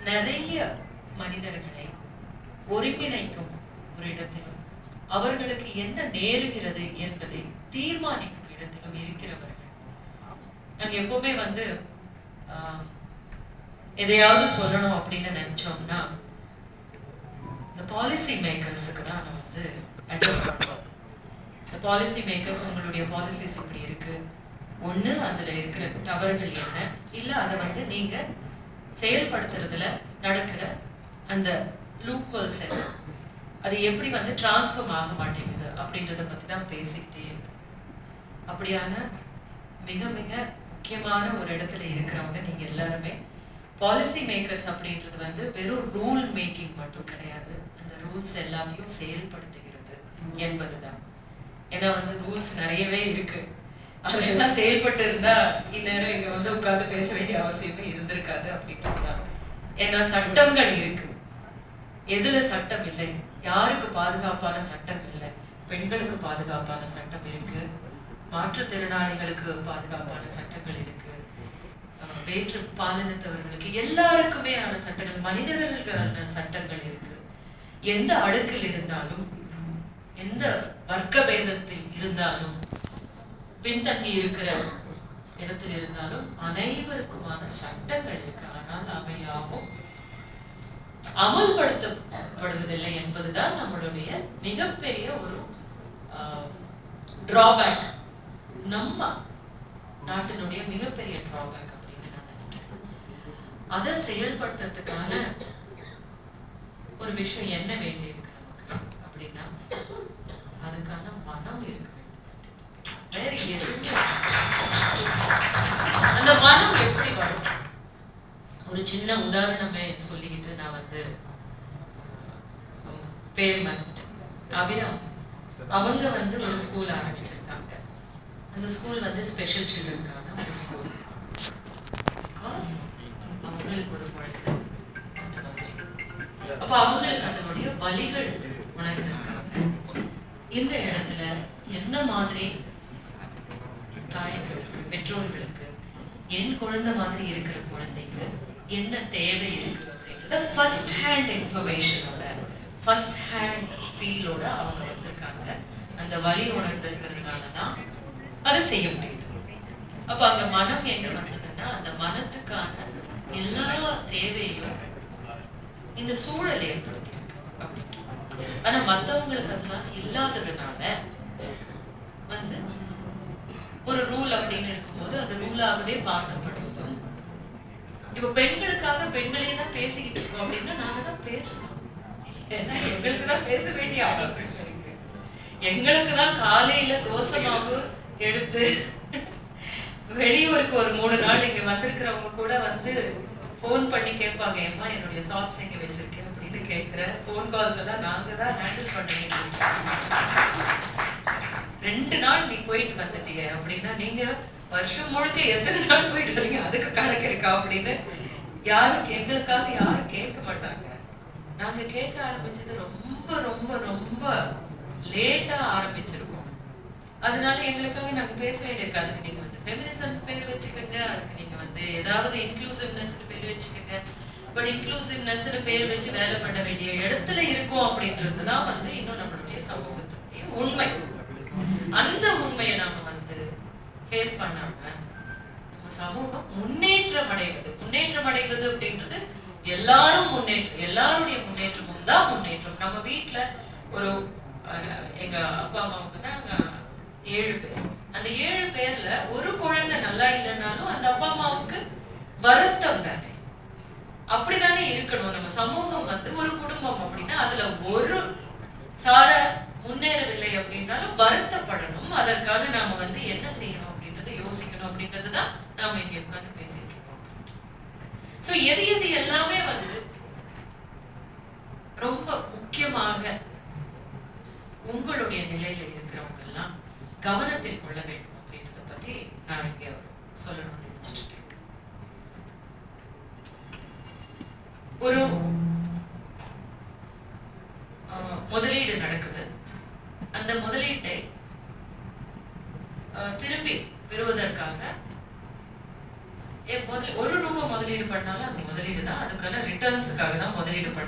நிறைய மனிதர்களை ஒருங்கிணைக்கும் ஒரு இடத்திலும் அவர்களுக்கு என்ன நேருகிறது என்பதை தீர்மானிக்கும் இடத்திலும் இருக்கிறவர்கள். நாங்க எப்பவுமே எதையாவது சொல்லணும் அப்படின்னு நினைச்சோம்னா இந்த பாலிசி மேக்கர்ஸுக்கு தான் நம்ம அட்ரஸ் பண்ணுவோம். இந்த பாலிசி மேக்கர்ஸ் உங்களுடைய பாலிசிஸ் இப்படி இருக்கு, ஒண்ணு அதுல இருக்கிற தவறுகள் என்ன, இல்ல அதை நீங்க செயல்படுத்துறதுல நடக்கிற அந்த லூப் ஹோல்ஸ் என்ன, அது எப்படி டிரான்ஸ்ஃபார்ம் ஆக மாட்டேங்குது அப்படின்றத பத்தி தான் பேசிக்கிட்டே இருக்கும். அப்படியான மிக மிக முக்கியமான ஒரு இடத்துல இருக்கிறவங்க நீங்க எல்லாருமே. பாலிசி மேக்கர்ஸ் அப்படின்றது வெறும் ரூல் மேக்கிங் மட்டும் கிடையாது, அந்த ரூல்ஸ் எல்லாத்தையும் செயல்படுத்துகிறது என்பதுதான். ஏன்னா ரூல்ஸ் நிறையவே இருக்கு, அதெல்லாம் செயல்பட்டு இருந்தா இந்நேரம் இங்க உட்கார்ந்து பேச வேண்டிய அவசியமே இருந்திருக்காது அப்படின்றதுதான். ஏன்னா சட்டங்கள் இருக்கு, எதுல சட்டம் இல்லை, யாருக்கு பாதுகாப்பான சட்டம் இல்லை, பெண்களுக்கு பாதுகாப்பான சட்டம் இருக்கு, மாற்றுத்திறனாளிகளுக்கு பாதுகாப்பான சட்டங்கள் இருக்கு, வேற்று பாலினத்தவர்களுக்கு எல்லாருக்குமே ஆன சட்டங்கள், மனிதர்களுக்கான சட்டங்கள் இருக்கு. எந்த அடுக்கில் இருந்தாலும், எந்த வர்க்க பேதத்தில் இருந்தாலும், பின்தங்கி இருக்கிற இடத்தில் இருந்தாலும் அனைவருக்குமான சட்டங்கள் இருக்கு. ஆனால் அவையாவும் அமல்படுத்தப்படுவதில்லை என்பதுதான் நம்மளுடைய மிகப்பெரிய ஒரு டிராபேக், நம்ம நாட்டினுடைய மிகப்பெரிய டிராபேக் அப்படின்னு நான் நினைக்கிறேன். அதை செயல்படுத்துறதுக்கான ஒரு விஷயம் என்ன வேண்டி இருக்கு நமக்கு அப்படின்னா, அதுக்கான மனம் இருக்கு. வேற எதுவுமே அந்த மனம் எப்படி வரும்? ஒரு சின்ன உதாரணமே சொல்லிக்கிட்டு நான் பேர் மறந்துட்டேன். அபிராம் அவங்க ஒரு ஸ்கூல் ஆரம்பிச்சிருக்காங்க. அந்த ஸ்கூல் ஸ்பெஷல் சில்ட்ரனுக்கான ஒரு ஸ்கூல். அவங்களுக்கு ஒரு குழந்தை, அப்ப அவங்களுக்கு அதனுடைய வலிகள் உணர்ந்திருக்காங்க. இந்த இடத்துல என்ன மாதிரி தாய்களுக்கு, பெற்றோர்களுக்கு, என் குழந்தை மாதிரி இருக்கிற குழந்தைக்கு என்ன தேவை இருக்கு அப்படின்றத ஃபர்ஸ்ட் ஹேண்ட் இன்ஃபர்மேஷனோட, ஃபர்ஸ்ட் ஹேண்ட் ஃபீலோட அவங்க வந்திருக்காங்க. அந்த வலி உணர்ந்திருக்கிறதுனாலதான் அதை செய்ய முடியுது. அப்ப அந்த மனம் எங்க வந்ததுன்னா, அந்த மனத்துக்கான எல்லா தேவையும் இந்த சூழல் ஏற்படுத்தியிருக்கு அப்படின்ட்டு. ஆனா மத்தவங்களுக்கு அதெல்லாம் இல்லாததுனால ஒரு ரூல் அப்படின்னு இருக்கும்போது அது ரூலாகவே பார்க்கப்படுவதும், இப்ப பெண்களுக்காக பெண்களே தான் பேசிக்கிட்டு இருக்கோம் அப்படின்னா நாங்க தான் பேசணும். ஏன்னா எங்களுக்கு தான் பேச வேண்டிய அவசியம் இருக்கு. எங்களுக்கு தான் காலையில தோசை மாவு எடுத்து வெளியூருக்கு ஒரு 3 நாள் இங்க வந்திருக்கிறவங்க கூட போன் பண்ணி கேட்பாங்க, ஏமா என்னுடைய சாக்ஸ் எங்க வச்சிருக்கேன் அப்படின்னு கேட்கிற போன் கால்ஸ் எல்லாம் நாங்க தான் ஹேண்டில் பண்ணிட்டு இருக்கோம். 2 நாள் நீ போயிட்டு வந்துட்டீங்க அப்படின்னா நீங்க வருஷம் முழுக்க எத்தனை நாள் போயிட்டு வரீங்க அதுக்கு கணக்கு இருக்கா அப்படின்னு யாரும் எங்களுக்காக யாரும் கேட்க மாட்டாங்க. நாங்க கேட்க ஆரம்பிச்சது ரொம்ப ரொம்ப ரொம்ப லேட்டா ஆரம்பிச்சிருக்கோம். அதனால எங்களுக்காக நாங்க பேச வேண்டியிருக்கு. அதுக்கு நீங்க ஃபெமினிசம் பேர் வச்சுக்கோங்க, அதுக்கு நீங்க ஏதாவது இன்க்ளூசிவ்னஸ் பேர் வச்சுக்கோங்க. பட் இன்க்ளூசிவ்னஸ் பேர் வச்சு வேலை பண்ண வேண்டிய இடத்துல இருக்கும் அப்படின்றதுதான் இன்னும் நம்மளுடைய சமூகத்துடைய உண்மை. அந்த உண்மையை நாம ஃபேஸ் பண்ணாம நம்ம சமூகம் முன்னேற்றம் அடைவது அப்படின்றது எல்லாரும் முன்னேற்றம், எல்லாருடைய முன்னேற்றமும் தான் முன்னேற்றம். நம்ம வீட்டுல ஒரு எங்க அப்பா அம்மாவுக்கு தான் 7 பேர். அந்த 7 பேர்ல ஒரு குழந்தை நல்லா இல்லைன்னாலும் அந்த அப்பா அம்மாவுக்கு வருத்தம் தானே, அப்படித்தானே இருக்கணும். நம்ம சமூகம் ஒரு குடும்பம் அப்படின்னா அதுல ஒரு சார முன்னேறவில்லை அப்படின்னாலும் வருத்தப்படணும். அதற்காக நாம என்ன செய்யணும் அப்படின்றத யோசிக்கணும் அப்படின்றதுதான் நாம இங்க உட்கார்ந்து பேசிட்டு இருக்கோம். சோ எது எது எல்லாமே ரொம்ப முக்கியமாக உங்களுடைய நிலையில இருக்கிறவங்க எல்லாம் கவனத்தில் கொள்ள வேண்டும் அப்படின்றத பத்தி நான் இங்க சொல்லணும்னு நினைச்சிட்டு இருக்கேன். ஒரு முதலீடு நடக்குது. அந்த முதலீட்டை திரும்பி பெறுவதற்காக ₹1 முதலீடு பண்ணாலும் அந்த முதலீடு முதலீடு தான், அதுக்கான ரிட்டர்ன்ஸுக்காக தான் முதலீடு பண்ணுறோம்.